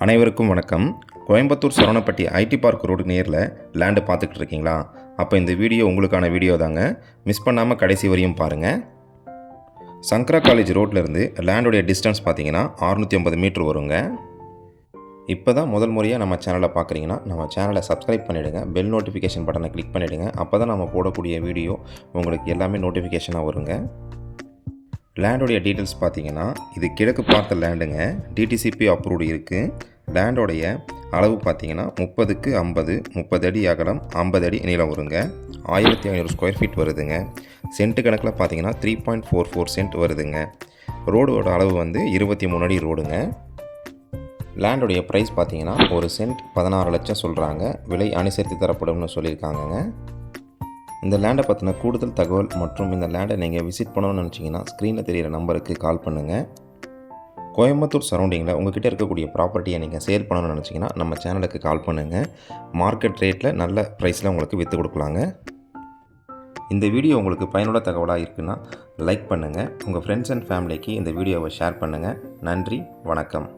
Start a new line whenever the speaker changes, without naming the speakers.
அனைவருக்கும் வணக்கம். Coimbatore Saravanapatti IT park road நேரில் லேண்டு பார்த்துக்கிட்டு இருக்கீங்களா? அப்போ இந்த வீடியோ உங்களுக்கான வீடியோ தாங்க. மிஸ் பண்ணாமல் கடைசி வரையும் பாருங்கள். சங்கரா காலேஜ் ரோட்லேருந்து லேண்டுடைய டிஸ்டன்ஸ் பார்த்தீங்கன்னா 650 மீட்டர் வருங்க. இப்போ தான் முதல் முறையாக நம்ம சேனலை பார்க்குறீங்கன்னா நம்ம சேனலை சப்ஸ்கிரைப் பண்ணிவிடுங்க. பெல் நோட்டிஃபிகேஷன் பட்டனை கிளிக் பண்ணிவிடுங்க. அப்போ தான் நம்ம போடக்கூடிய வீடியோ உங்களுக்கு எல்லாமே நோட்டிஃபிகேஷனாக வருங்க. லேண்டோடைய டீட்டெயில்ஸ் பார்த்தீங்கன்னா இது கிழக்கு பார்த்த லேண்டுங்க. டிடிசிபி அப்ரூவ்டு இருக்குது. லேண்டோடைய அளவு பார்த்தீங்கன்னா 30க்கு 50, 30 அடி அகலம், 50 அடி நீளம் வருங்க. 1500 ஸ்கொயர் ஃபீட் வருதுங்க. சென்ட் கணக்கில் பார்த்தீங்கன்னா 3.44 சென்ட் வருதுங்க. ரோடோட அளவு 23 அடி ரோடுங்க. லேண்டோடைய ப்ரைஸ் பார்த்தீங்கன்னா ஒரு சென்ட் 16 லட்சம் சொல்கிறாங்க. விலை அனுசரித்து தரப்படும்னு சொல்லியிருக்காங்கங்க. இந்த லேண்டை பற்றின கூடுதல் தகவல் மற்றும் இந்த லேண்டை நீங்கள் விசிட் பண்ணணும்னு நினச்சிங்கன்னா ஸ்க்ரீனில் தெரிகிற நம்பருக்கு கால் பண்ணுங்கள். கோயம்புத்தூர் சரௌண்டிங்கில் உங்கள்கிட்ட இருக்கக்கூடிய ப்ராப்பர்ட்டியை நீங்கள் சேல் பண்ணணும்னு நினச்சிங்கன்னா நம்ம சேனலுக்கு கால் பண்ணுங்கள். மார்க்கெட் ரேட்டில் நல்ல ப்ரைஸில் உங்களுக்கு விற்று கொடுக்கலாங்க. இந்த வீடியோ உங்களுக்கு பயனுள்ள தகவலாக இருக்குன்னா லைக் பண்ணுங்கள். உங்கள் ஃப்ரெண்ட்ஸ் அண்ட் ஃபேமிலிக்கு இந்த வீடியோவை ஷேர் பண்ணுங்கள். நன்றி, வணக்கம்.